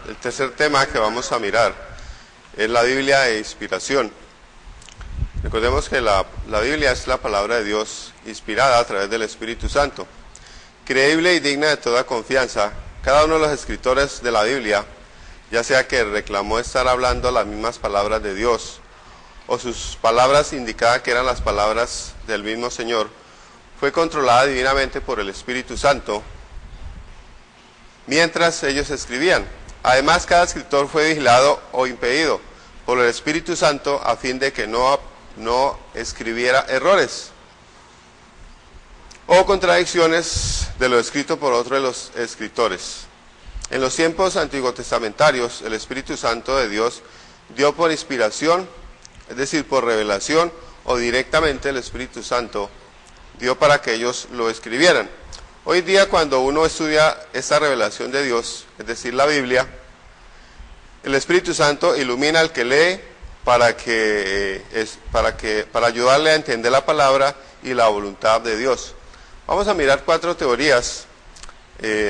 el tercer tema que vamos a mirar es la Biblia e inspiración. Recordemos que la Biblia es la palabra de Dios inspirada a través del Espíritu Santo. Creíble y digna de toda confianza, cada uno de los escritores de la Biblia, ya sea que reclamó estar hablando las mismas palabras de Dios, o sus palabras indicaban que eran las palabras del mismo Señor, fue controlada divinamente por el Espíritu Santo mientras ellos escribían. Además, cada escritor fue vigilado o impedido por el Espíritu Santo a fin de que no escribiera errores o contradicciones de lo escrito por otro de los escritores. En los tiempos antiguotestamentarios, el Espíritu Santo de Dios dio por inspiración, es decir, por revelación, o directamente el Espíritu Santo dio para que ellos lo escribieran. Hoy día, cuando uno estudia esta revelación de Dios, es decir, la Biblia, el Espíritu Santo ilumina al que lee para ayudarle a entender la palabra y la voluntad de Dios. Vamos a mirar 4 teorías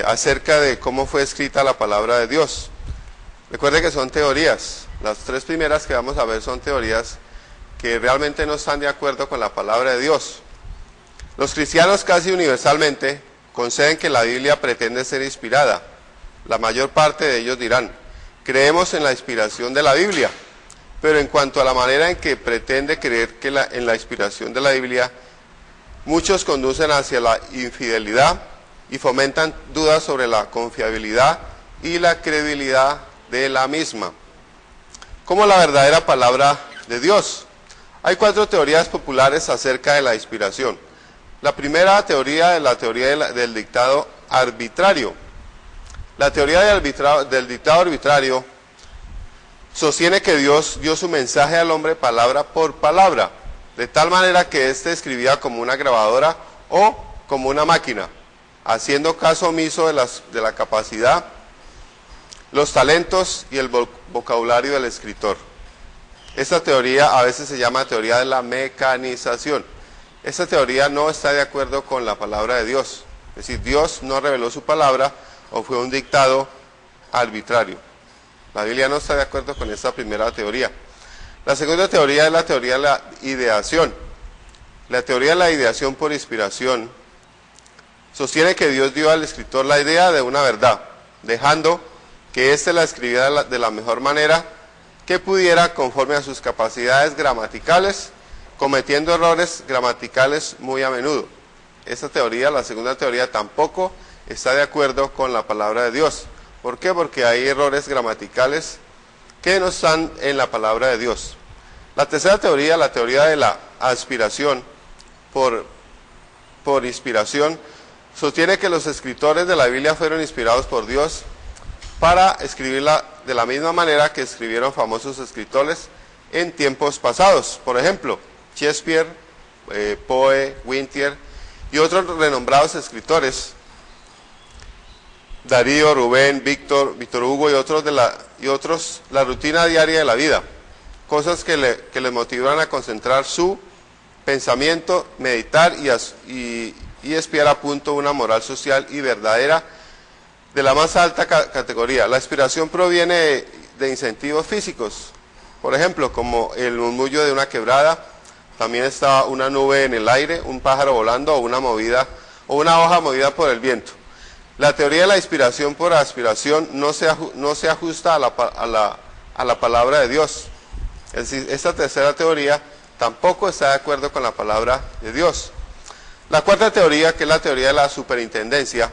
acerca de cómo fue escrita la palabra de Dios. Recuerde que son teorías. Las 3 primeras que vamos a ver son teorías que realmente no están de acuerdo con la palabra de Dios. Los cristianos casi universalmente conceden que la Biblia pretende ser inspirada. La mayor parte de ellos dirán: creemos en la inspiración de la Biblia, pero en cuanto a la manera en que pretende creer en la inspiración de la Biblia, muchos conducen hacia la infidelidad y fomentan dudas sobre la confiabilidad y la credibilidad de la misma, como la verdadera palabra de Dios. Hay 4 teorías populares acerca de la inspiración. La primera teoría es la teoría del dictado arbitrario. La teoría del dictado arbitrario sostiene que Dios dio su mensaje al hombre palabra por palabra, de tal manera que éste escribía como una grabadora o como una máquina, haciendo caso omiso de la capacidad, los talentos y el vocabulario del escritor. Esta teoría a veces se llama teoría de la mecanización. Esta teoría no está de acuerdo con la palabra de Dios. Es decir, Dios no reveló su palabra o fue un dictado arbitrario. La Biblia no está de acuerdo con esta primera teoría. La segunda teoría es la teoría de la ideación. La teoría de la ideación por inspiración sostiene que Dios dio al escritor la idea de una verdad, dejando que éste la escribiera de la mejor manera que pudiera conforme a sus capacidades gramaticales, cometiendo errores gramaticales muy a menudo. Esta teoría, la segunda teoría, tampoco está de acuerdo con la palabra de Dios. ¿Por qué? Porque hay errores gramaticales que no están en la palabra de Dios. La tercera teoría, la teoría de la aspiración por inspiración, sostiene que los escritores de la Biblia fueron inspirados por Dios para escribirla de la misma manera que escribieron famosos escritores en tiempos pasados. Por ejemplo, Shakespeare, Poe, Whittier y otros renombrados escritores, Darío, Rubén, Víctor Hugo y otros, la rutina diaria de la vida, cosas que les motivan a concentrar su pensamiento, meditar y espiar a punto una moral social y verdadera de la más alta categoría. La inspiración proviene de incentivos físicos, por ejemplo, como el murmullo de una quebrada, también está una nube en el aire, un pájaro volando o una hoja movida por el viento. La teoría de la inspiración por aspiración no se ajusta a la palabra de Dios. Es decir, esta tercera teoría tampoco está de acuerdo con la palabra de Dios. La cuarta teoría, que es la teoría de la superintendencia,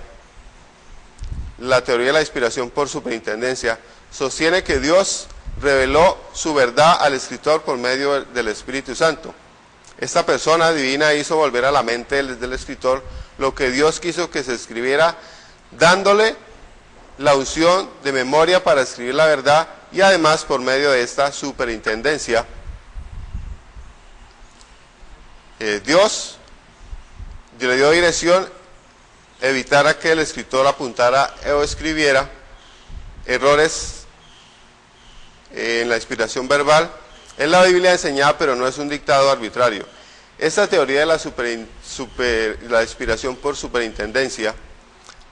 la teoría de la inspiración por superintendencia, sostiene que Dios reveló su verdad al escritor por medio del Espíritu Santo. Esta persona divina hizo volver a la mente del escritor lo que Dios quiso que se escribiera, dándole la unción de memoria para escribir la verdad, y además por medio de esta superintendencia, Dios le dio dirección, evitara que el escritor apuntara o escribiera errores en la inspiración verbal. Es la Biblia enseñada, pero no es un dictado arbitrario. Esta teoría de la inspiración por superintendencia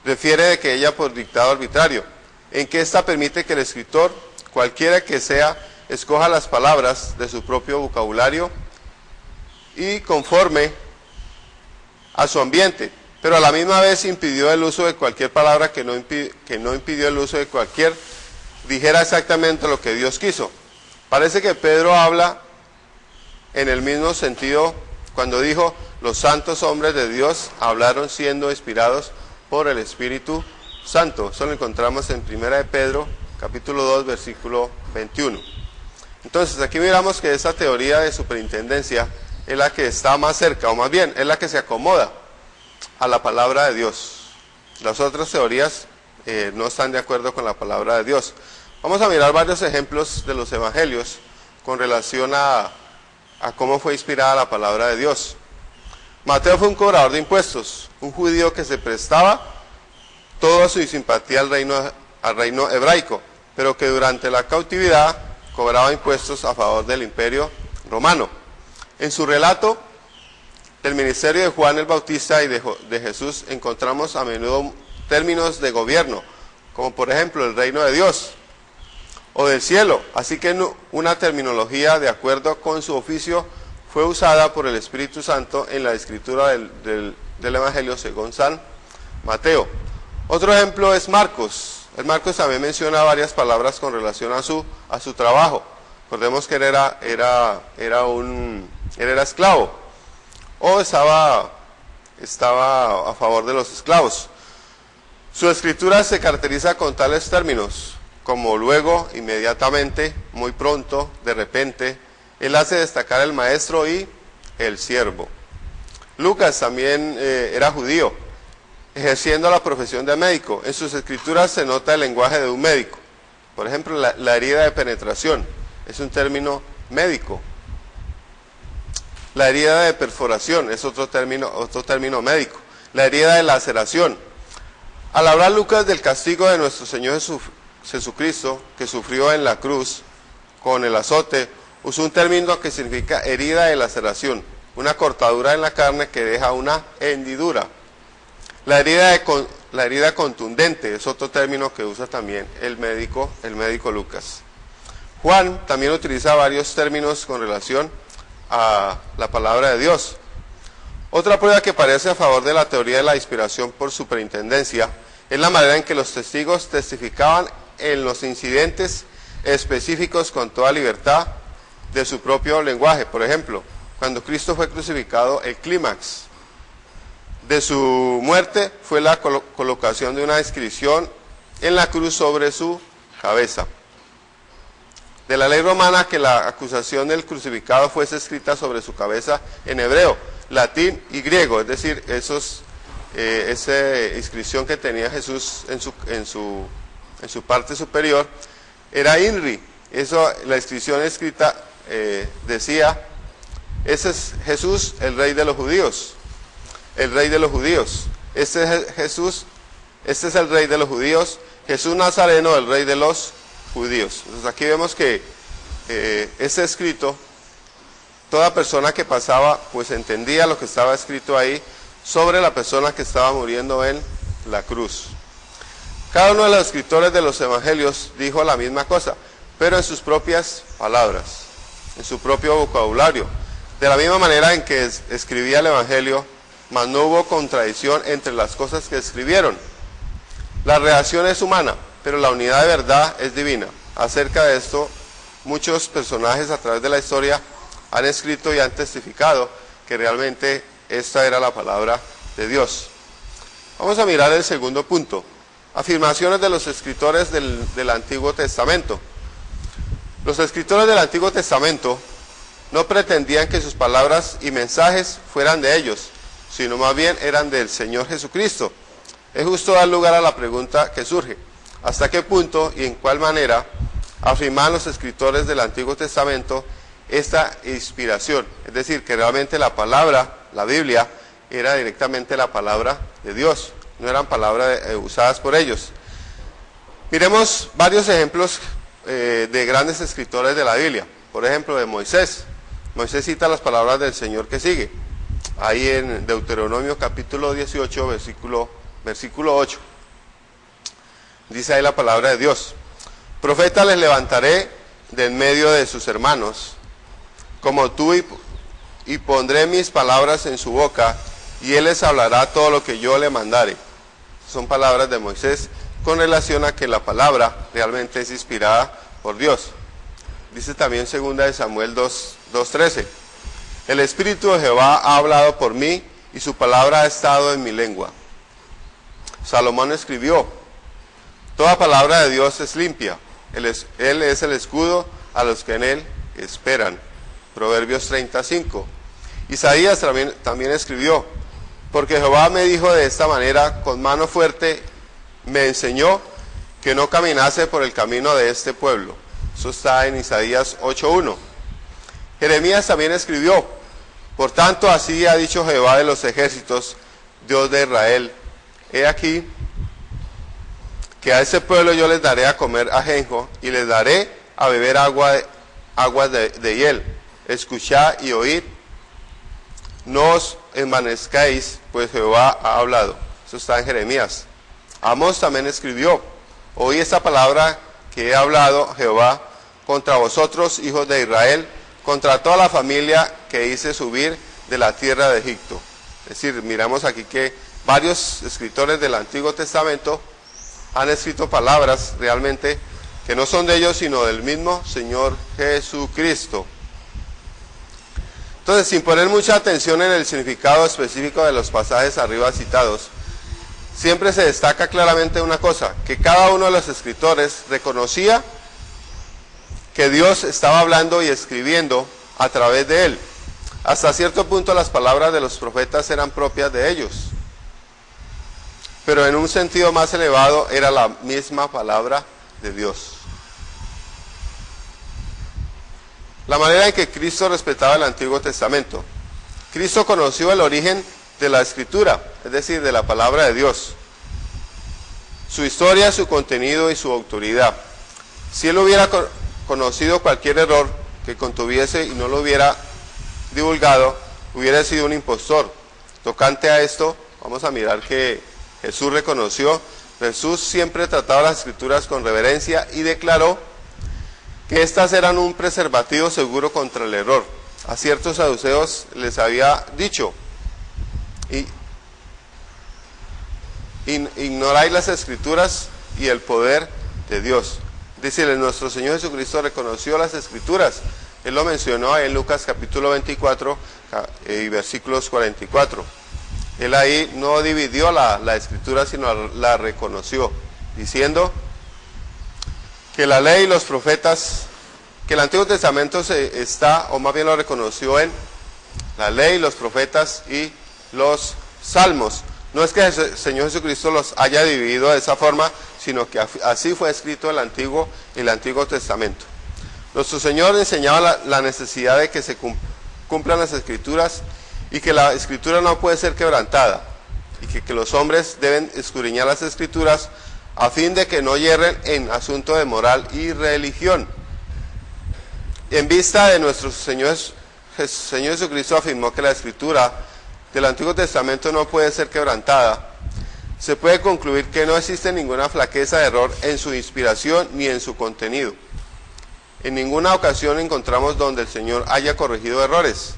refiere de que ella por dictado arbitrario, en que ésta permite que el escritor, cualquiera que sea, escoja las palabras de su propio vocabulario y conforme a su ambiente, pero a la misma vez impidió el uso de cualquier palabra que no impidió el uso de cualquier, dijera exactamente lo que Dios quiso. Parece que Pedro habla en el mismo sentido cuando dijo, los santos hombres de Dios hablaron siendo inspirados por el Espíritu Santo. Eso lo encontramos en 1 de Pedro, capítulo 2, versículo 21. Entonces, aquí miramos que esa teoría de superintendencia es la que está más cerca, o más bien, es la que se acomoda a la palabra de Dios. Las otras teorías no están de acuerdo con la palabra de Dios. Vamos a mirar varios ejemplos de los evangelios con relación a cómo fue inspirada la palabra de Dios. Mateo fue un cobrador de impuestos, un judío que se prestaba toda su simpatía al reino hebraico, pero que durante la cautividad cobraba impuestos a favor del imperio romano. En su relato del ministerio de Juan el Bautista y de Jesús encontramos a menudo términos de gobierno, como por ejemplo el reino de Dios o del cielo, así que una terminología de acuerdo con su oficio fue usada por el Espíritu Santo en la escritura del Evangelio según San Mateo. Otro ejemplo es Marcos. El Marcos también menciona varias palabras con relación a su trabajo. Recordemos que él era esclavo o estaba a favor de los esclavos. Su escritura se caracteriza con tales términos como luego, inmediatamente, muy pronto, de repente. Él hace destacar el maestro y el siervo. Lucas también era judío, ejerciendo la profesión de médico. En sus escrituras se nota el lenguaje de un médico. Por ejemplo, la herida de penetración es un término médico. La herida de perforación es otro término médico. La herida de laceración. Al hablar Lucas del castigo de nuestro Señor Jesucristo, que sufrió en la cruz con el azote, usó un término que significa herida de laceración, una cortadura en la carne que deja una hendidura. La herida contundente es otro término que usa también el médico Lucas. Juan también utiliza varios términos con relación a la palabra de Dios. Otra prueba que parece a favor de la teoría de la inspiración por superintendencia es la manera en que los testigos testificaban en los incidentes específicos con toda libertad de su propio lenguaje. Por ejemplo, cuando Cristo fue crucificado, el clímax de su muerte fue la colocación de una inscripción en la cruz sobre su cabeza. De la ley romana que la acusación del crucificado fuese escrita sobre su cabeza en hebreo, latín y griego, es decir, esa inscripción que tenía Jesús en su parte superior era INRI. Eso, la inscripción escrita decía, ese es Jesús, el rey de los judíos, el rey de los judíos. Este es el rey de los judíos, Jesús Nazareno, el rey de los judíos. Entonces aquí vemos que ese escrito, toda persona que pasaba pues entendía lo que estaba escrito ahí sobre la persona que estaba muriendo en la cruz. Cada uno de los escritores de los evangelios dijo la misma cosa, pero en sus propias palabras, en su propio vocabulario. De la misma manera en que escribía el evangelio, mas no hubo contradicción entre las cosas que escribieron. La reacción es humana, pero la unidad de verdad es divina. Acerca de esto, muchos personajes a través de la historia han escrito y han testificado que realmente esta era la palabra de Dios. Vamos a mirar el segundo punto. Afirmaciones de los escritores del Antiguo Testamento. Los escritores del Antiguo Testamento no pretendían que sus palabras y mensajes fueran de ellos, sino más bien eran del Señor Jesucristo. Es justo dar lugar a la pregunta que surge: ¿hasta qué punto y en cuál manera afirman los escritores del Antiguo Testamento esta inspiración? Es decir, que realmente la palabra, la Biblia, era directamente la palabra de Dios, no eran palabras usadas por ellos. Miremos varios ejemplos de grandes escritores de la Biblia. Por ejemplo, de Moisés. Moisés cita las palabras del Señor que sigue, ahí en Deuteronomio capítulo 18, versículo 8. Dice ahí la palabra de Dios. Profeta les levantaré de en medio de sus hermanos, como tú, y pondré mis palabras en su boca, y él les hablará todo lo que yo le mandare. Son palabras de Moisés con relación a que la palabra realmente es inspirada por Dios. Dice también 2 Samuel 2:13. El Espíritu de Jehová ha hablado por mí, y su palabra ha estado en mi lengua. Salomón escribió: toda palabra de Dios es limpia. Él es el escudo a los que en él esperan. Proverbios 35. Isaías también escribió: porque Jehová me dijo de esta manera, con mano fuerte me enseñó que no caminase por el camino de este pueblo. Eso está en Isaías 8:1. Jeremías también escribió: por tanto, así ha dicho Jehová de los ejércitos, Dios de Israel: he aquí que a este pueblo yo les daré a comer ajenjo, y les daré a beber aguas de hiel. Escuchad y oíd, no os envanezcáis, pues Jehová ha hablado. Eso está en Jeremías. Amós también escribió: oí esta palabra que he hablado Jehová contra vosotros, hijos de Israel, contra toda la familia que hice subir de la tierra de Egipto. Es decir, miramos aquí que varios escritores del Antiguo Testamento han escrito palabras realmente que no son de ellos, sino del mismo Señor Jesucristo. Entonces, sin poner mucha atención en el significado específico de los pasajes arriba citados, siempre se destaca claramente una cosa: que cada uno de los escritores reconocía que Dios estaba hablando y escribiendo a través de él. Hasta cierto punto las palabras de los profetas eran propias de ellos, pero en un sentido más elevado era la misma palabra de Dios. La manera en que Cristo respetaba el Antiguo Testamento. Cristo conoció el origen de la Escritura, es decir, de la palabra de Dios, su historia, su contenido y su autoridad. Si él hubiera conocido cualquier error que contuviese y no lo hubiera divulgado, hubiera sido un impostor. Tocante a esto, vamos a mirar que Jesús reconoció. Jesús siempre trataba las Escrituras con reverencia y declaró que éstas eran un preservativo seguro contra el error. A ciertos saduceos les había dicho: ignoráis las Escrituras y el poder de Dios. Dice, nuestro Señor Jesucristo reconoció las Escrituras. Él lo mencionó en Lucas capítulo 24 y versículos 44. Él ahí no dividió la Escritura, sino la reconoció, diciendo que la ley y los profetas, que el Antiguo Testamento o más bien lo reconoció en la ley, los profetas y los salmos. No es que el Señor Jesucristo los haya dividido de esa forma, sino que así fue escrito el Antiguo Testamento. Nuestro Señor enseñaba la necesidad de que se cumplan las Escrituras, y que la Escritura no puede ser quebrantada, y que los hombres deben escudriñar las Escrituras a fin de que no yerren en asunto de moral y religión. En vista de nuestro Señor Jesucristo afirmó que la Escritura del Antiguo Testamento no puede ser quebrantada, se puede concluir que no existe ninguna flaqueza de error en su inspiración ni en su contenido. En ninguna ocasión encontramos donde el Señor haya corregido errores,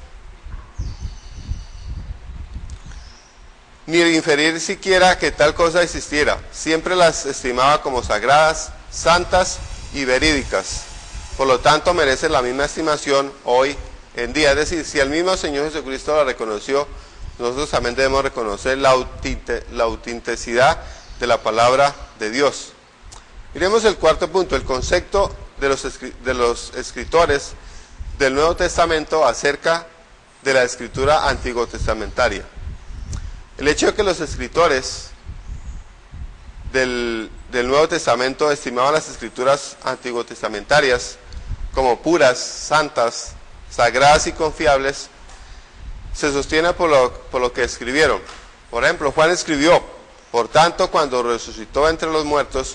ni inferir siquiera que tal cosa existiera. Siempre las estimaba como sagradas, santas y verídicas. Por lo tanto, merece la misma estimación hoy en día. Es decir, si el mismo Señor Jesucristo la reconoció, nosotros también debemos reconocer la autenticidad de la palabra de Dios. Miremos el cuarto punto, el concepto de los escritores del Nuevo Testamento acerca de la escritura antiguo testamentaria. El hecho de que los escritores del Nuevo Testamento estimaban las escrituras antiguo testamentarias como puras, santas, sagradas y confiables, se sostiene por lo que escribieron. Por ejemplo, Juan escribió: por tanto, cuando resucitó entre los muertos,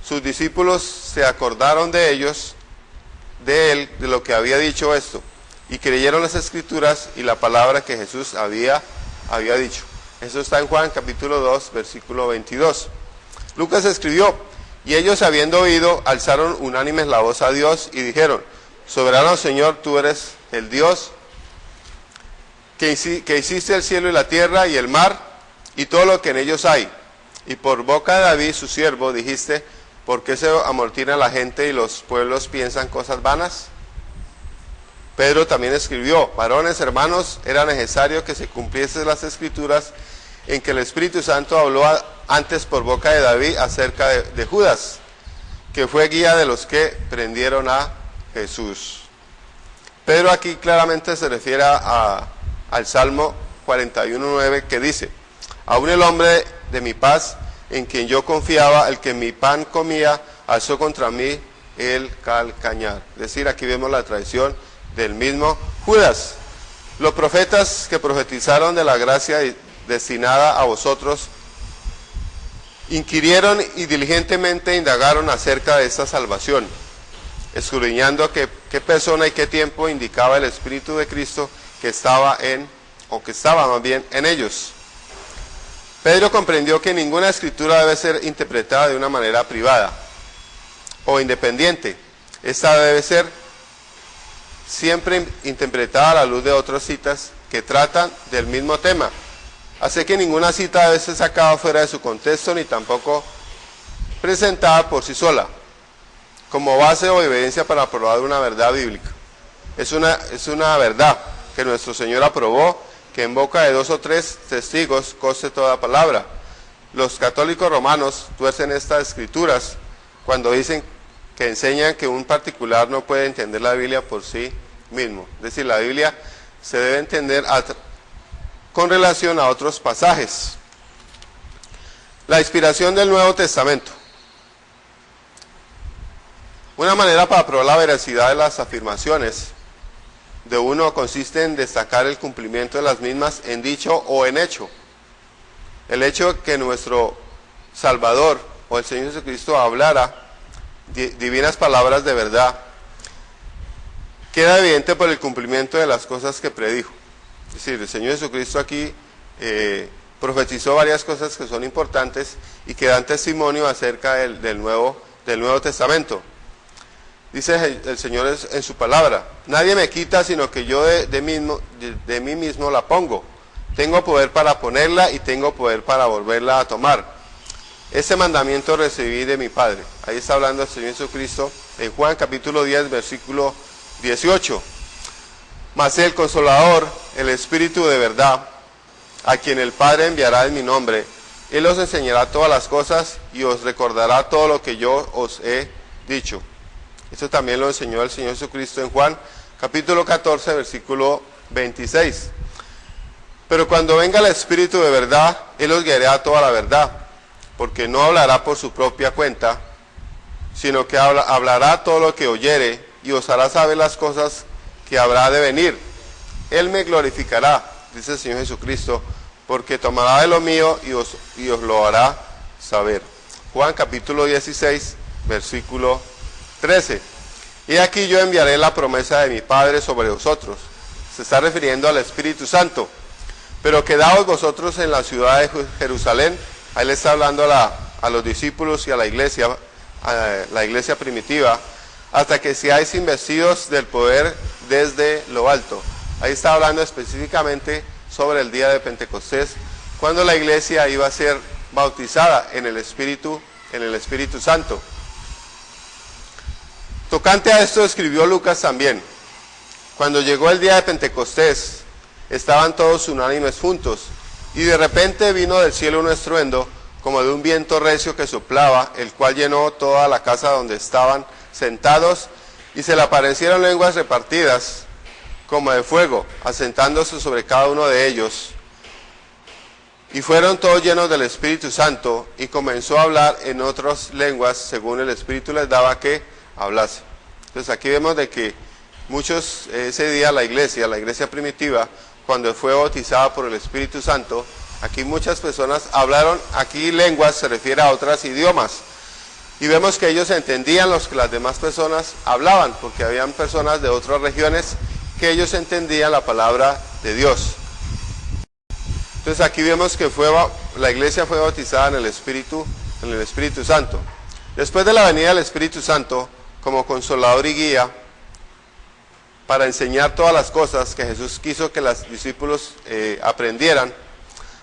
sus discípulos se acordaron de él, de lo que había dicho esto, y creyeron las Escrituras y la palabra que Jesús había dicho. Eso está en Juan capítulo 2, versículo 22. Lucas escribió: Y ellos, habiendo oído, alzaron unánimes la voz a Dios y dijeron: Soberano Señor, tú eres el Dios que hiciste el cielo y la tierra y el mar y todo lo que en ellos hay. Y por boca de David, su siervo, dijiste: ¿por qué se amortina la gente y los pueblos piensan cosas vanas? Pedro también escribió: varones, hermanos, era necesario que se cumpliesen las escrituras en que el Espíritu Santo habló antes por boca de David acerca de Judas, que fue guía de los que prendieron a Jesús. Pedro aquí claramente se refiere al Salmo 41:9, que dice: aún el hombre de mi paz, en quien yo confiaba, el que mi pan comía, alzó contra mí el calcañar. Es decir, aquí vemos la traición del mismo Judas. Los profetas que profetizaron de la gracia destinada a vosotros inquirieron y diligentemente indagaron acerca de esta salvación, escudriñando qué persona y qué tiempo indicaba el Espíritu de Cristo que estaba más bien en ellos. Pedro comprendió que ninguna escritura debe ser interpretada de una manera privada o independiente. Esta debe ser siempre interpretada a la luz de otras citas que tratan del mismo tema. Así que ninguna cita debe ser sacada fuera de su contexto, ni tampoco presentada por sí sola, como base o evidencia para probar una verdad bíblica. Es una verdad que nuestro Señor aprobó, que en boca de 2 o 3 testigos conste toda palabra. Los católicos romanos tuercen estas escrituras cuando dicen que enseñan que un particular no puede entender la Biblia por sí mismo. Es decir, la Biblia se debe entender con relación a otros pasajes. La inspiración del Nuevo Testamento. Una manera para probar la veracidad de las afirmaciones de uno consiste en destacar el cumplimiento de las mismas en dicho o en hecho. El hecho de que nuestro Salvador o el Señor Jesucristo hablara divinas palabras de verdad queda evidente por el cumplimiento de las cosas que predijo. Es decir, el Señor Jesucristo aquí profetizó varias cosas que son importantes y que dan testimonio acerca del Nuevo Testamento. Dice el Señor en su palabra: nadie me quita, sino que yo de mí mismo la pongo. Tengo poder para ponerla y tengo poder para volverla a tomar. Ese mandamiento recibí de mi Padre. Ahí está hablando el Señor Jesucristo en Juan capítulo 10, versículo 18. Mas el Consolador, el Espíritu de verdad, a quien el Padre enviará en mi nombre, Él os enseñará todas las cosas y os recordará todo lo que yo os he dicho. Esto también lo enseñó el Señor Jesucristo en Juan capítulo 14, versículo 26. Pero cuando venga el Espíritu de verdad, Él os guiará a toda la verdad, porque no hablará por su propia cuenta, sino que hablará todo lo que oyere y os hará saber las cosas que habrá de venir. Él me glorificará, dice el Señor Jesucristo, porque tomará de lo mío y os lo hará saber. Juan capítulo 16, versículo 13. Y aquí yo enviaré la promesa de mi Padre sobre vosotros. Se está refiriendo al Espíritu Santo. Pero quedaos vosotros en la ciudad de Jerusalén. Ahí le está hablando a los discípulos y a la iglesia primitiva, hasta que seáis investidos del poder desde lo alto. Ahí está hablando específicamente sobre el día de Pentecostés, cuando la iglesia iba a ser bautizada en el Espíritu Santo. Tocante a esto escribió Lucas también: cuando llegó el día de Pentecostés, estaban todos unánimes juntos, y de repente vino del cielo un estruendo, como de un viento recio que soplaba, el cual llenó toda la casa donde estaban sentados, y se le aparecieron lenguas repartidas, como de fuego, asentándose sobre cada uno de ellos. Y fueron todos llenos del Espíritu Santo, y comenzó a hablar en otras lenguas, según el Espíritu les daba que hablase. Entonces aquí vemos de que muchos, ese día la iglesia primitiva, cuando fue bautizada por el Espíritu Santo, aquí muchas personas hablaron, aquí lenguas se refiere a otros idiomas, y vemos que ellos entendían los que las demás personas hablaban, porque habían personas de otras regiones que ellos entendían la palabra de Dios. Entonces aquí vemos que la iglesia fue bautizada en el Espíritu Santo. Después de la venida del Espíritu Santo, como consolador y guía, para enseñar todas las cosas que Jesús quiso que los discípulos aprendieran,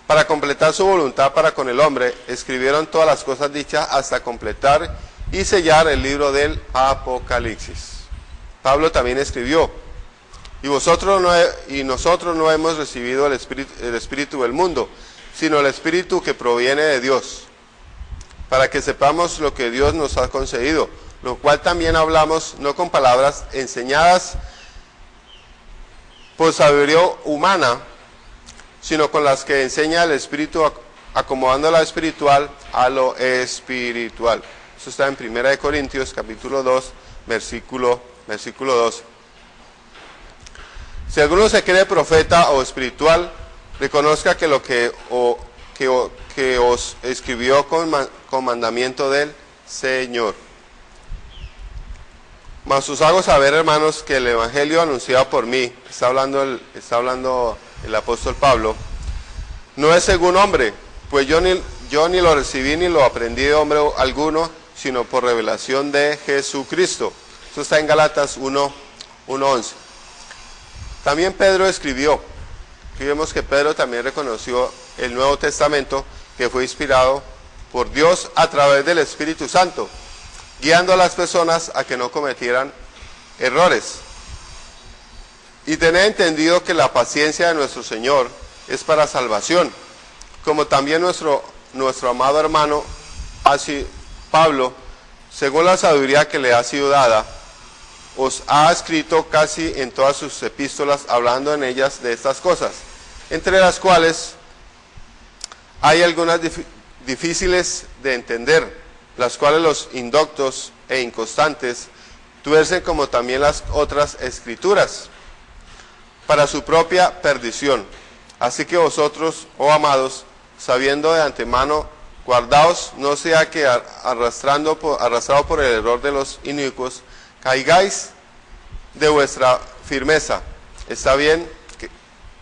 para completar su voluntad para con el hombre, escribieron todas las cosas dichas hasta completar y sellar el libro del Apocalipsis. Pablo también escribió, y nosotros no hemos recibido el espíritu del mundo, sino el Espíritu que proviene de Dios, para que sepamos lo que Dios nos ha concedido, lo cual también hablamos no con palabras enseñadas por sabiduría humana, sino con las que enseña el Espíritu, acomodando lo espiritual a lo espiritual. Eso está en 1 Corintios capítulo 2, versículo 12. Si alguno se cree profeta o espiritual, reconozca que lo que os escribió con mandamiento del Señor. Mas os hago saber, hermanos, que el evangelio anunciado por mí, está hablando el apóstol Pablo, no es según hombre, pues yo ni lo recibí ni lo aprendí de hombre alguno, sino por revelación de Jesucristo. Eso está en Gálatas 1:11. También Pedro escribió. Aquí vemos que Pedro también reconoció el Nuevo Testamento, que fue inspirado por Dios a través del Espíritu Santo, guiando a las personas a que no cometieran errores. Y tener entendido que la paciencia de nuestro Señor es para salvación, como también nuestro amado hermano Pablo, según la sabiduría que le ha sido dada, os ha escrito casi en todas sus epístolas, hablando en ellas de estas cosas, entre las cuales hay algunas difíciles de entender, las cuales los indoctos e inconstantes tuercen, como también las otras escrituras, para su propia perdición. Así que vosotros, oh amados, sabiendo de antemano, guardaos, no sea que arrastrado por el error de los inicuos, caigáis de vuestra firmeza. Está bien,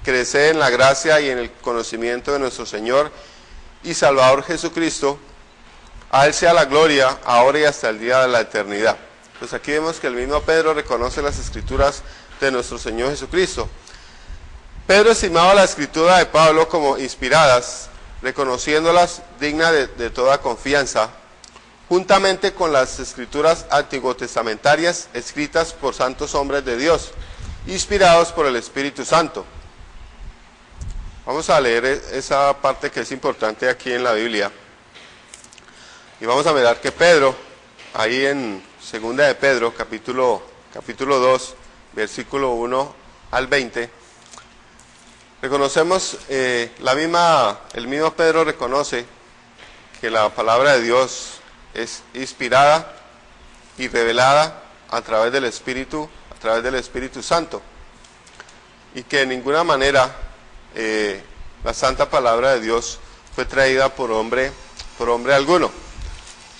creced en la gracia y en el conocimiento de nuestro Señor y Salvador Jesucristo. A Él sea la gloria, ahora y hasta el día de la eternidad. Pues aquí vemos que el mismo Pedro reconoce las escrituras de nuestro Señor Jesucristo. Pedro estimaba la escritura de Pablo como inspiradas, reconociéndolas dignas de toda confianza, juntamente con las escrituras antiguotestamentarias escritas por santos hombres de Dios, inspirados por el Espíritu Santo. Vamos a leer esa parte que es importante aquí en la Biblia. Y vamos a mirar que Pedro, ahí en 2 de Pedro, capítulo 2, versículo 1 al 20, reconocemos, el mismo Pedro reconoce que la palabra de Dios es inspirada y revelada a través del Espíritu Santo, y que de ninguna manera la santa palabra de Dios fue traída por hombre alguno.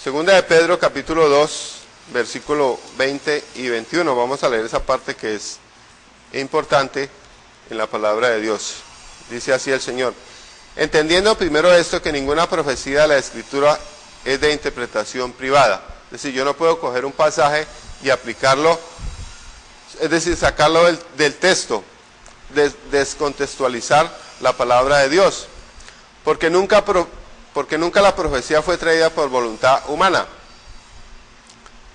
Segunda de Pedro capítulo 2, versículo 20 y 21, vamos a leer esa parte que es importante en la palabra de Dios. Dice así el Señor: entendiendo primero esto, que ninguna profecía de la Escritura es de interpretación privada. Es decir, yo no puedo coger un pasaje y aplicarlo, es decir, sacarlo del texto, descontextualizar la palabra de Dios, porque nunca la profecía fue traída por voluntad humana,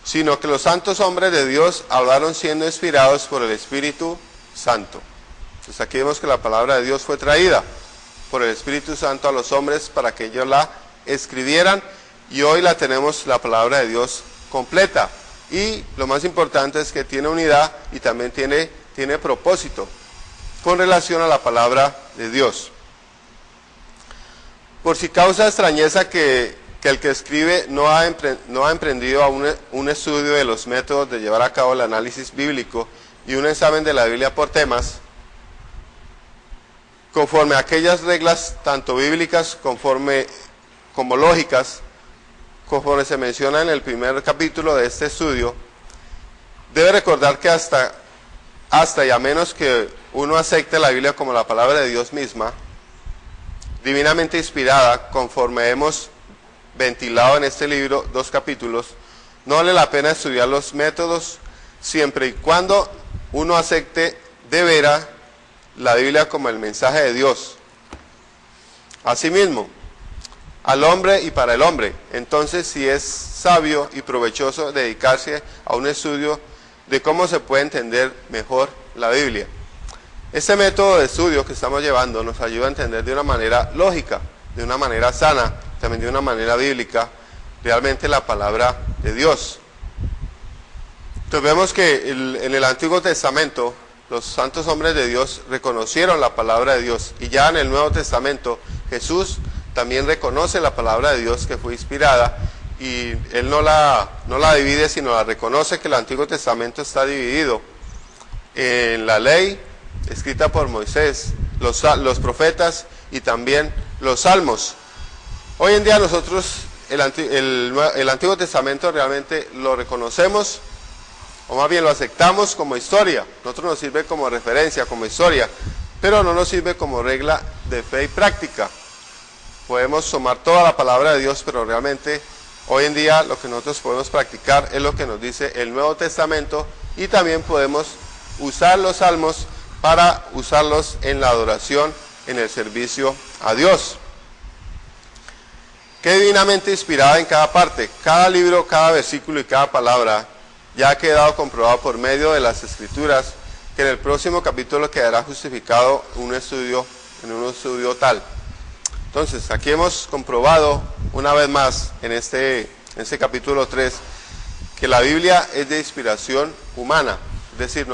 sino que los santos hombres de Dios hablaron siendo inspirados por el Espíritu Santo. Entonces aquí vemos que la palabra de Dios fue traída por el Espíritu Santo a los hombres para que ellos la escribieran, y hoy la tenemos, la palabra de Dios completa. Y lo más importante es que tiene unidad y también tiene propósito con relación a la palabra de Dios. Por si causa extrañeza que el que escribe no ha emprendido un estudio de los métodos de llevar a cabo el análisis bíblico y un examen de la Biblia por temas, conforme a aquellas reglas tanto bíblicas como lógicas, conforme se menciona en el primer capítulo de este estudio, debe recordar que hasta y a menos que uno acepte la Biblia como la palabra de Dios misma, divinamente inspirada, conforme hemos ventilado en este libro, 2 capítulos, no vale la pena estudiar los métodos siempre y cuando uno acepte de veras la Biblia como el mensaje de Dios. Asimismo, al hombre y para el hombre. Entonces, si es sabio y provechoso dedicarse a un estudio de cómo se puede entender mejor la Biblia. Este método de estudio que estamos llevando nos ayuda a entender de una manera lógica, de una manera sana, también de una manera bíblica, realmente la palabra de Dios. Entonces vemos que en el Antiguo Testamento los santos hombres de Dios reconocieron la palabra de Dios, y ya en el Nuevo Testamento Jesús también reconoce la palabra de Dios que fue inspirada, y él no la divide, sino la reconoce, que el Antiguo Testamento está dividido en la ley escrita por Moisés, los profetas y también los salmos. Hoy en día nosotros el Antiguo Testamento realmente lo reconocemos, o más bien lo aceptamos como historia. Nosotros nos sirve como referencia, como historia, pero no nos sirve como regla de fe y práctica. Podemos tomar toda la palabra de Dios, pero realmente hoy en día lo que nosotros podemos practicar es lo que nos dice el Nuevo Testamento, y también podemos usar los salmos para usarlos en la adoración, en el servicio a Dios. Qué divinamente inspirada en cada parte, cada libro, cada versículo y cada palabra ya ha quedado comprobado por medio de las Escrituras, que en el próximo capítulo quedará justificado en un estudio tal. Entonces, aquí hemos comprobado una vez más en este capítulo 3 que la Biblia es de inspiración humana, es decir,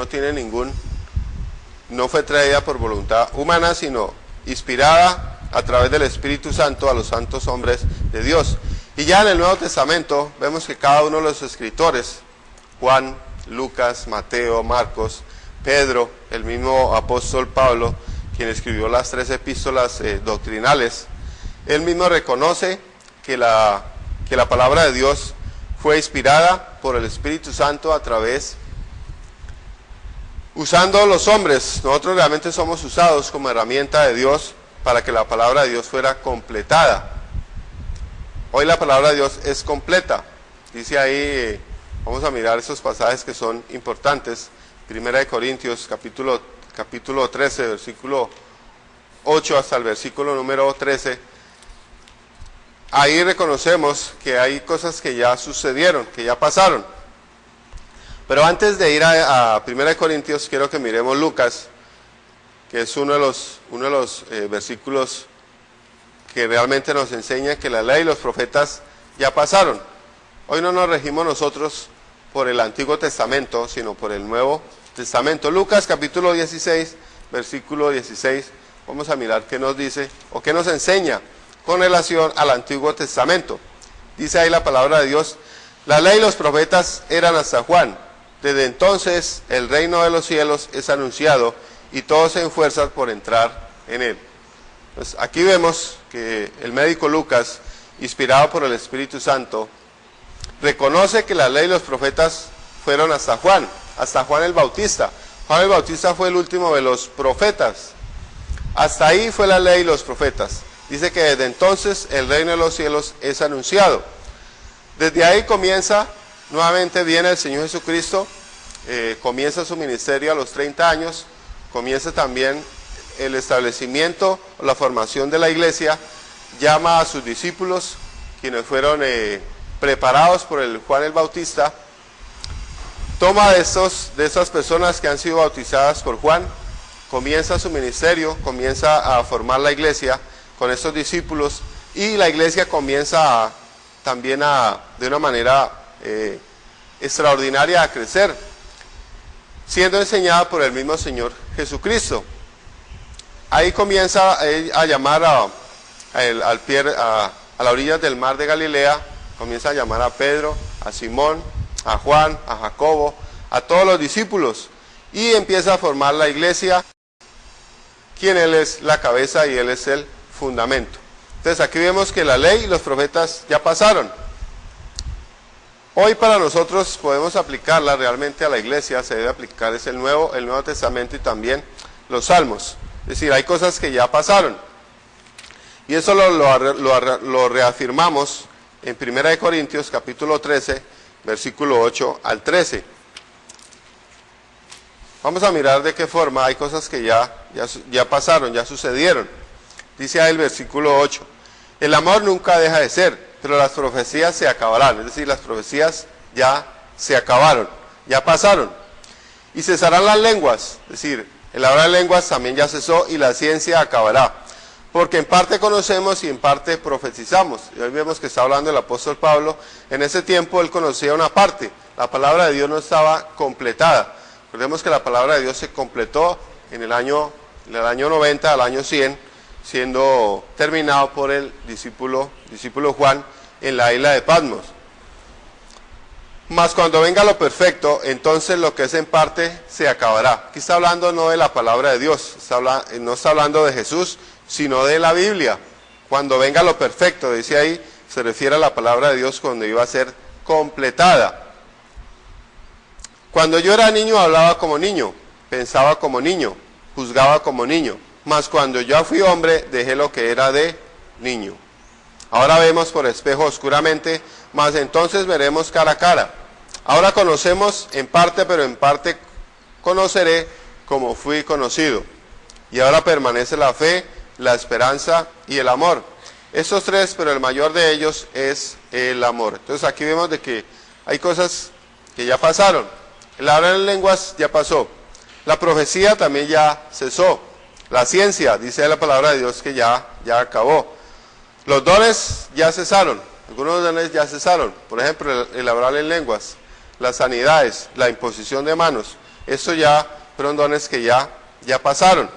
no fue traída por voluntad humana, sino inspirada a través del Espíritu Santo a los santos hombres de Dios. Y ya en el Nuevo Testamento vemos que cada uno de los escritores, Juan, Lucas, Mateo, Marcos, Pedro, el mismo apóstol Pablo, quien escribió las 3 epístolas doctrinales, él mismo reconoce que la palabra de Dios fue inspirada por el Espíritu Santo a través, usando los hombres. Nosotros realmente somos usados como herramienta de Dios para que la palabra de Dios fuera completada. Hoy la palabra de Dios es completa. Dice ahí, vamos a mirar esos pasajes que son importantes. 1 Corintios capítulo 13, versículo 8 hasta el versículo número 13. Ahí reconocemos que hay cosas que ya sucedieron, que ya pasaron. Pero antes de ir a 1 Corintios, quiero que miremos Lucas, que es uno de los versículos que realmente nos enseña que la ley y los profetas ya pasaron. Hoy no nos regimos nosotros por el Antiguo Testamento, sino por el Nuevo Testamento. Lucas capítulo 16, versículo 16, vamos a mirar qué nos dice o qué nos enseña con relación al Antiguo Testamento. Dice ahí la palabra de Dios: la ley y los profetas eran hasta Juan. Desde entonces el reino de los cielos es anunciado y todos se esfuerzan por entrar en él. Pues aquí vemos que el médico Lucas, inspirado por el Espíritu Santo, reconoce que la ley y los profetas fueron hasta Juan el Bautista. Juan el Bautista fue el último de los profetas. Hasta ahí fue la ley y los profetas. Dice que desde entonces el reino de los cielos es anunciado. Desde ahí nuevamente viene el Señor Jesucristo, comienza su ministerio a los 30 años, comienza también el establecimiento o la formación de la iglesia, llama a sus discípulos, quienes fueron preparados por el Juan el Bautista, toma de esas personas que han sido bautizadas por Juan, comienza su ministerio, comienza a formar la iglesia con estos discípulos, y la iglesia comienza también de una manera extraordinaria a crecer, siendo enseñada por el mismo Señor Jesucristo. Ahí comienza a llamar a la orilla del mar de Galilea, comienza a llamar a Pedro, a Simón, a Juan, a Jacobo, a todos los discípulos, y empieza a formar la iglesia, quien él es la cabeza y él es el fundamento. Entonces aquí vemos que la ley y los profetas ya pasaron. Hoy para nosotros podemos aplicarla realmente a la iglesia, se debe aplicar es el Nuevo Testamento y también los Salmos. Es decir, hay cosas que ya pasaron. Y eso lo reafirmamos en 1 Corintios capítulo 13, versículo 8 al 13. Vamos a mirar de qué forma hay cosas que ya pasaron, ya sucedieron. Dice ahí el versículo 8, el amor nunca deja de ser, pero las profecías se acabarán, es decir, las profecías ya se acabaron, ya pasaron. Y cesarán las lenguas, es decir, el hablar de lenguas también ya cesó y la ciencia acabará. Porque en parte conocemos y en parte profetizamos. Y hoy vemos que está hablando el apóstol Pablo. En ese tiempo él conocía una parte, la palabra de Dios no estaba completada. Recordemos que la palabra de Dios se completó en el año 90 al año 100, siendo terminado por el discípulo Juan en la isla de Patmos. Mas cuando venga lo perfecto, entonces lo que es en parte se acabará. Aquí está hablando no de la palabra de Dios, no está hablando de Jesús, sino de la Biblia. Cuando venga lo perfecto, dice ahí, se refiere a la palabra de Dios cuando iba a ser completada. Cuando yo era niño hablaba como niño, pensaba como niño, juzgaba como niño. Mas cuando yo fui hombre, dejé lo que era de niño. Ahora vemos por espejo oscuramente, mas entonces veremos cara a cara. Ahora conocemos en parte, pero en parte conoceré como fui conocido. Y ahora permanece la fe, la esperanza y el amor. Estos tres, pero el mayor de ellos es el amor. Entonces aquí vemos de que hay cosas que ya pasaron. El hablar en lenguas ya pasó. La profecía también ya cesó. La ciencia, dice la palabra de Dios, que ya acabó. Los dones ya cesaron. Algunos dones ya cesaron. Por ejemplo, el hablar en lenguas, las sanidades, la imposición de manos. Esto ya fueron dones que ya pasaron.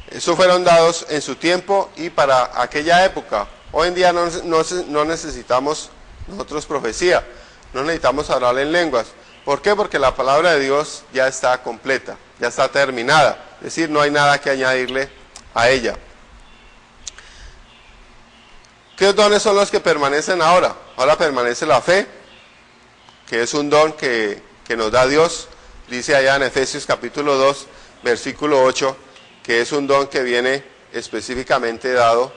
Eso fueron dados en su tiempo y para aquella época. Hoy en día no necesitamos nosotros profecía, no necesitamos hablar en lenguas. ¿Por qué? Porque la palabra de Dios ya está completa, ya está terminada. Es decir, no hay nada que añadirle a ella. ¿Qué dones son los que permanecen ahora? Ahora permanece la fe, que es un don que nos da Dios. Dice allá en Efesios capítulo 2, versículo 8, que es un don que viene específicamente dado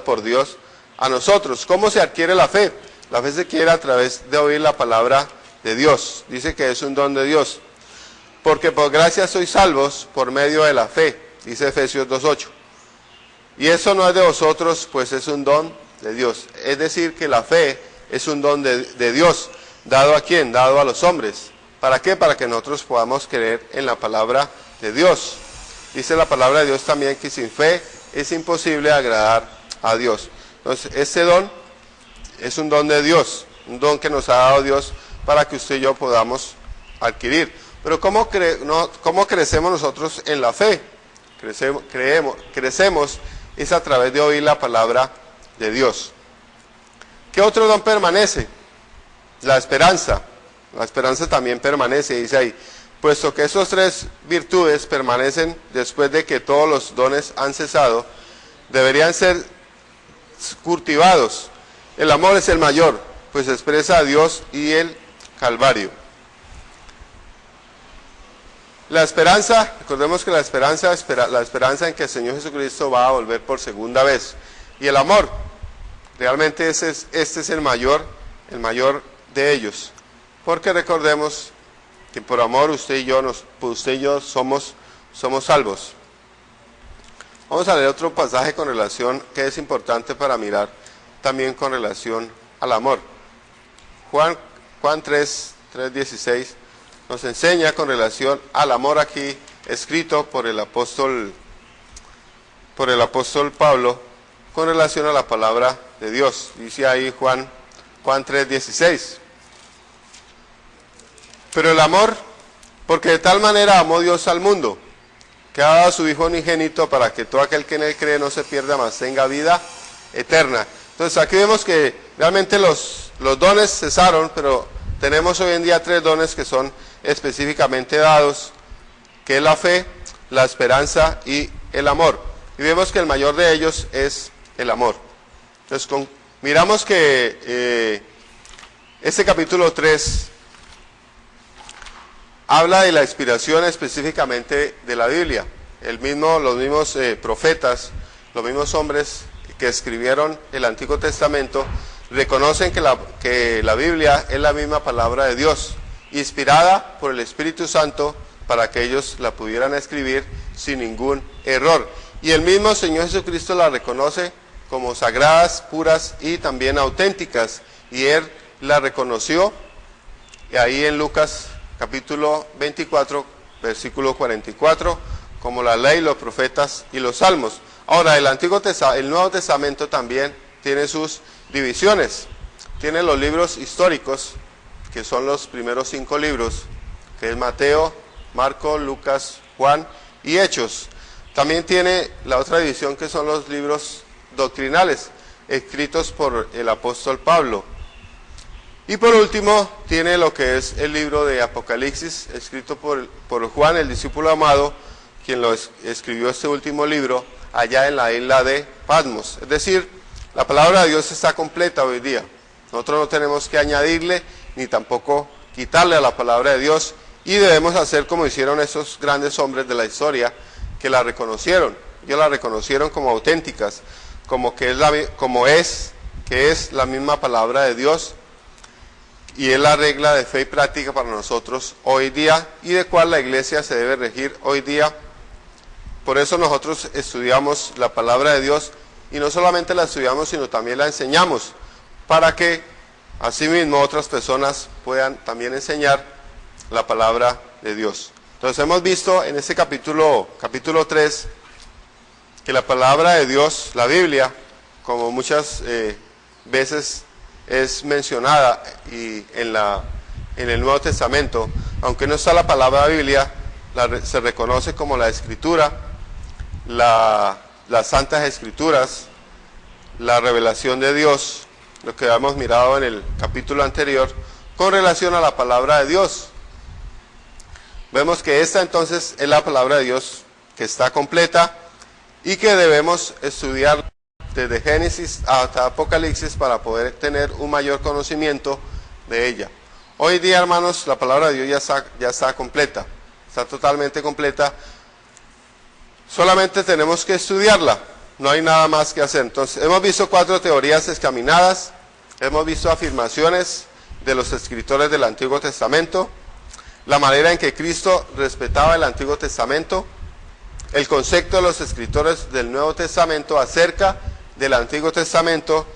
por Dios a nosotros. ¿Cómo se adquiere la fe? La fe se adquiere a través de oír la palabra de Dios. Dice que es un don de Dios. Porque por gracia sois salvos por medio de la fe, dice Efesios 2:8. Y eso no es de vosotros, pues es un don de Dios. Es decir, que la fe es un don de Dios. ¿Dado a quién? Dado a los hombres. ¿Para qué? Para que nosotros podamos creer en la palabra de Dios. Dice la palabra de Dios también que sin fe es imposible agradar a Dios. Entonces, este don es un don de Dios, un don que nos ha dado Dios para que usted y yo podamos adquirir. Pero ¿cómo crecemos nosotros en la fe? Crecemos es a través de oír la palabra de Dios. ¿Qué otro don permanece? La esperanza. La esperanza también permanece, dice ahí. Puesto que esas tres virtudes permanecen después de que todos los dones han cesado, deberían ser cultivados. El amor es el mayor, pues expresa a Dios y el Calvario. La esperanza, recordemos que la esperanza en que el Señor Jesucristo va a volver por segunda vez. Y el amor, realmente este es el mayor de ellos. Porque recordemos que por amor usted y yo somos salvos. Vamos a leer otro pasaje con relación que es importante para mirar también con relación al amor. Juan 3:16 nos enseña con relación al amor aquí escrito por el apóstol Pablo con relación a la palabra de Dios. Dice ahí Juan 3:16. Pero el amor, porque de tal manera amó Dios al mundo, que ha dado a su Hijo unigénito para que todo aquel que en él cree no se pierda, mas tenga vida eterna. Entonces aquí vemos que realmente los dones cesaron, pero tenemos hoy en día tres dones que son específicamente dados, que es la fe, la esperanza y el amor. Y vemos que el mayor de ellos es el amor. Entonces miramos que este capítulo 3 habla de la inspiración específicamente de la Biblia. Los mismos profetas, los mismos hombres que escribieron el Antiguo Testamento, reconocen que la Biblia es la misma palabra de Dios, inspirada por el Espíritu Santo para que ellos la pudieran escribir sin ningún error. Y el mismo Señor Jesucristo la reconoce como sagradas, puras y también auténticas. Y Él la reconoció ahí en Lucas capítulo 24, versículo 44, como la ley, los profetas y los salmos. Ahora, el Nuevo Testamento también tiene sus divisiones. Tiene los libros históricos, que son los primeros 5 libros, que es Mateo, Marcos, Lucas, Juan y Hechos. También tiene la otra división, que son los libros doctrinales, escritos por el apóstol Pablo. Y por último, tiene lo que es el libro de Apocalipsis, escrito por Juan, el discípulo amado, quien escribió este último libro allá en la isla de Patmos. Es decir, la palabra de Dios está completa hoy día. Nosotros no tenemos que añadirle ni tampoco quitarle a la palabra de Dios, y debemos hacer como hicieron esos grandes hombres de la historia, que la reconocieron. Ellos la reconocieron como auténticas, que es la misma palabra de Dios, y es la regla de fe y práctica para nosotros hoy día, y de cual la iglesia se debe regir hoy día. Por eso nosotros estudiamos la palabra de Dios, y no solamente la estudiamos, sino también la enseñamos, para que asimismo otras personas puedan también enseñar la palabra de Dios. Entonces hemos visto en este capítulo 3, que la palabra de Dios, la Biblia, como muchas veces es mencionada y en el Nuevo Testamento, aunque no está la palabra Biblia, se reconoce como la Escritura, las Santas Escrituras, la revelación de Dios, lo que habíamos mirado en el capítulo anterior, con relación a la palabra de Dios. Vemos que esta entonces es la palabra de Dios que está completa y que debemos estudiar desde Génesis hasta Apocalipsis para poder tener un mayor conocimiento de ella. Hoy día, hermanos, la palabra de Dios ya está completa, está totalmente completa. Solamente tenemos que estudiarla, no hay nada más que hacer. Entonces, hemos visto 4 teorías examinadas, hemos visto afirmaciones de los escritores del Antiguo Testamento, la manera en que Cristo respetaba el Antiguo Testamento, el concepto de los escritores del Nuevo Testamento acerca del Antiguo Testamento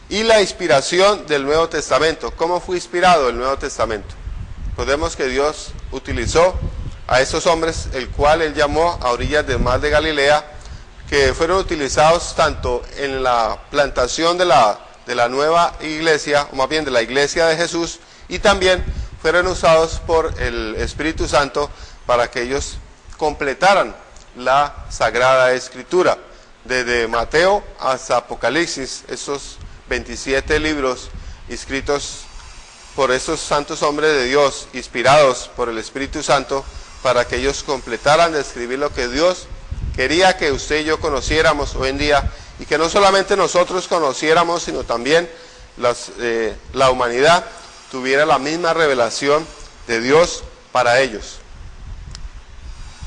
y la inspiración del Nuevo Testamento. ¿Cómo fue inspirado el Nuevo Testamento? Podemos que Dios utilizó a esos hombres, el cual Él llamó a orillas del mar de Galilea, que fueron utilizados tanto en la plantación de la nueva iglesia, o más bien de la iglesia de Jesús, y también fueron usados por el Espíritu Santo para que ellos completaran la Sagrada Escritura. Desde Mateo hasta Apocalipsis, esos 27 libros escritos por esos santos hombres de Dios, inspirados por el Espíritu Santo, para que ellos completaran de escribir lo que Dios quería que usted y yo conociéramos hoy en día, y que no solamente nosotros conociéramos, sino también la humanidad tuviera la misma revelación de Dios para ellos.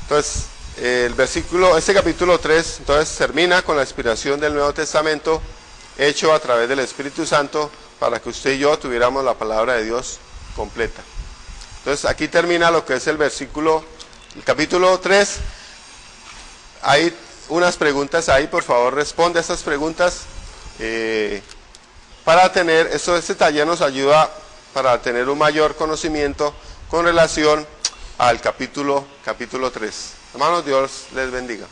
Entonces, este capítulo 3, entonces termina con la inspiración del Nuevo Testamento, hecho a través del Espíritu Santo, para que usted y yo tuviéramos la palabra de Dios completa. Entonces, aquí termina lo que es el capítulo 3. Hay unas preguntas ahí, por favor, responde a estas preguntas. Este taller nos ayuda para tener un mayor conocimiento con relación al capítulo 3. Hermanos, Dios les bendiga.